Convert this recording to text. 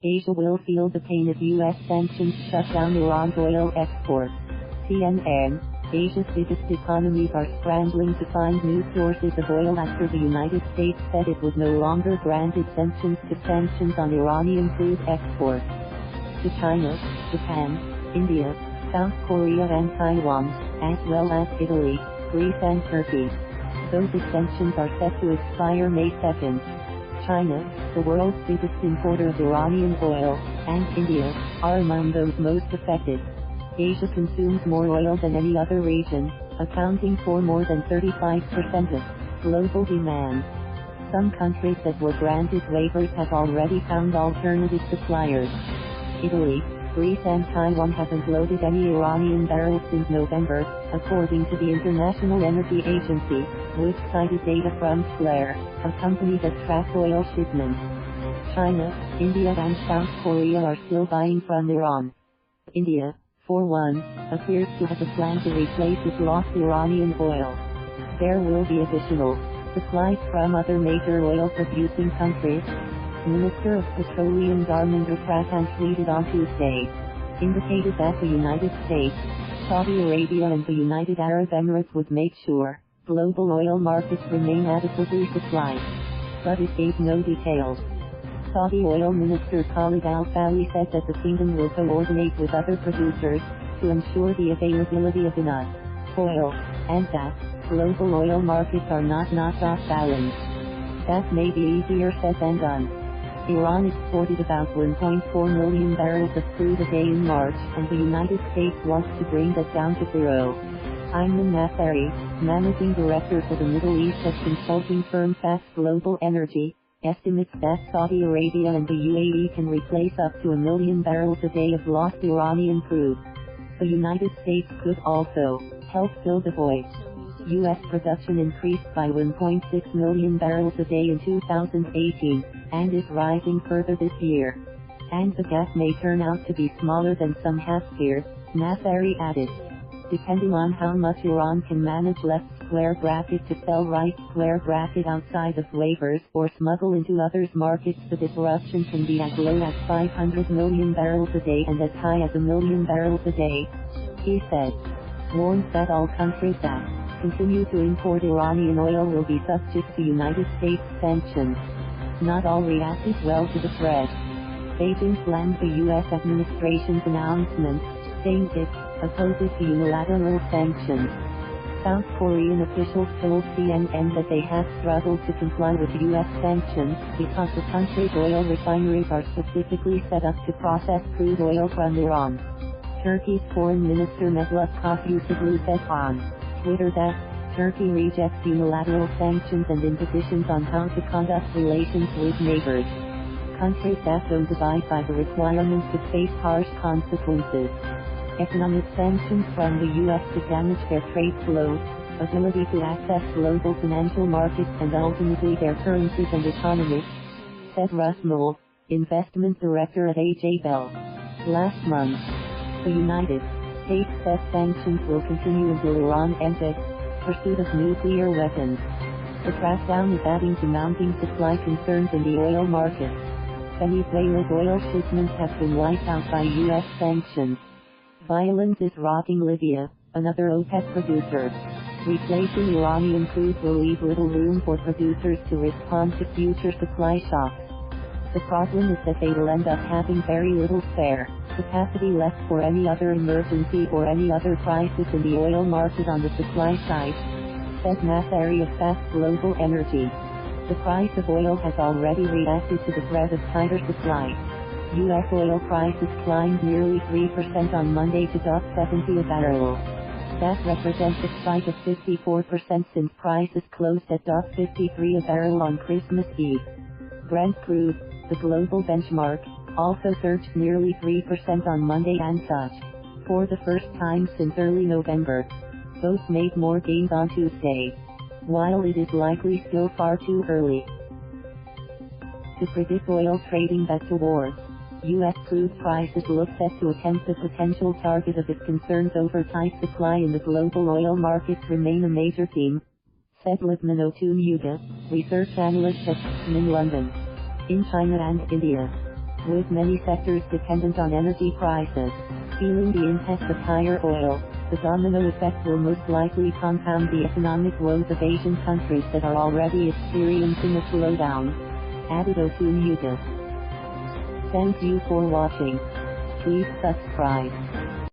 Asia will feel the pain if U.S. sanctions shut down Iran's oil exports. CNN, Asia's biggest economies are scrambling to find new sources of oil after the United States said it would no longer grant exemptions to sanctions on Iranian crude exports to China, Japan, India, South Korea and Taiwan, as well as Italy, Greece and Turkey. Those exemptions are set to expire May 2nd. China, the world's biggest importer of Iranian oil, and India, are among those most affected. Asia consumes more oil than any other region, accounting for more than 35% of global demand. Some countries that were granted waivers have already found alternative suppliers. Italy, Greece and Taiwan haven't loaded any Iranian barrels since November, according to the International Energy Agency, which cited data from Flare, a company that tracks oil shipments. China, India and South Korea are still buying from Iran. India, for one, appears to have a plan to replace its lost Iranian oil. There will be additional supplies from other major oil-producing countries. Minister of Petroleum Dharmendra Pradhan tweeted on Tuesday, indicated that the United States, Saudi Arabia and the United Arab Emirates would make sure global oil markets remain adequately supplied. But it gave no details. Saudi Oil Minister Khalid Al-Fali said that the kingdom will coordinate with other producers to ensure the availability of enough oil, and that global oil markets are not off balance. That may be easier said than done. Iran exported about 1.4 million barrels of crude a day in March, and the United States wants to bring that down to zero. Ayman Nathari, managing director for the Middle East at consulting firm Fast Global Energy, estimates that Saudi Arabia and the UAE can replace up to 1 million barrels a day of lost Iranian crude. The United States could also help fill the void. U.S. production increased by 1.6 million barrels a day in 2018, and is rising further this year. And the gap may turn out to be smaller than some have feared, Nathari added. Depending on how much Iran can manage left square bracket to sell right square bracket outside of waivers or smuggle into others' markets, the disruption can be as low as 500 million barrels a day and as high as 1 million barrels a day, he said. Warns that all countries that continue to import Iranian oil will be subject to United States sanctions. Not all reacted well to the threat. Beijing slammed the U.S. administration's announcement, saying it opposes the unilateral sanctions. South Korean officials told CNN that they have struggled to comply with U.S. sanctions because the country's oil refineries are specifically set up to process crude oil from Iran. Turkey's Foreign Minister Mevlut Cavusoglu said on Twitter that Turkey rejects unilateral sanctions and impositions on how to conduct relations with neighbors. Countries that don't abide by the requirements could face harsh consequences. Economic sanctions from the U.S. could damage their trade flows, ability to access global financial markets and ultimately their currencies and economies, said Russ Moll, investment director at A.J. Bell. Last month, the United States said sanctions will continue until Iran ends its pursuit of nuclear weapons. The crackdown is adding to mounting supply concerns in the oil market. Venezuela's oil shipments have been wiped out by U.S. sanctions. Violence is rocking Libya, another OPEC producer. Replacing Iranian crude will leave little room for producers to respond to future supply shocks. The problem is that they will end up having very little spare capacity left for any other emergency or any other crisis in the oil market on the supply side, said Nathari of Fast Global Energy. The price of oil has already reacted to the threat of tighter supply. U.S. oil prices climbed nearly 3% on Monday to $70 a barrel. That represents a spike of 54% since prices closed at $53 a barrel on Christmas Eve. Brent crude, the global benchmark, also surged nearly 3% on Monday and touched, for the first time since early November. Both made more gains on Tuesday. While it is likely still far too early to predict oil trading back towards U.S. crude prices look set to attempt the potential target of its concerns over tight supply in the global oil markets remain a major theme, said Libman Otun Yuga, research analyst at in London. In China and India, With many sectors dependent on energy prices feeling the impact of higher oil, the domino effect will most likely compound the economic woes of Asian countries that are already experiencing a slowdown. Added to Mucus. Thank you for watching. Please subscribe.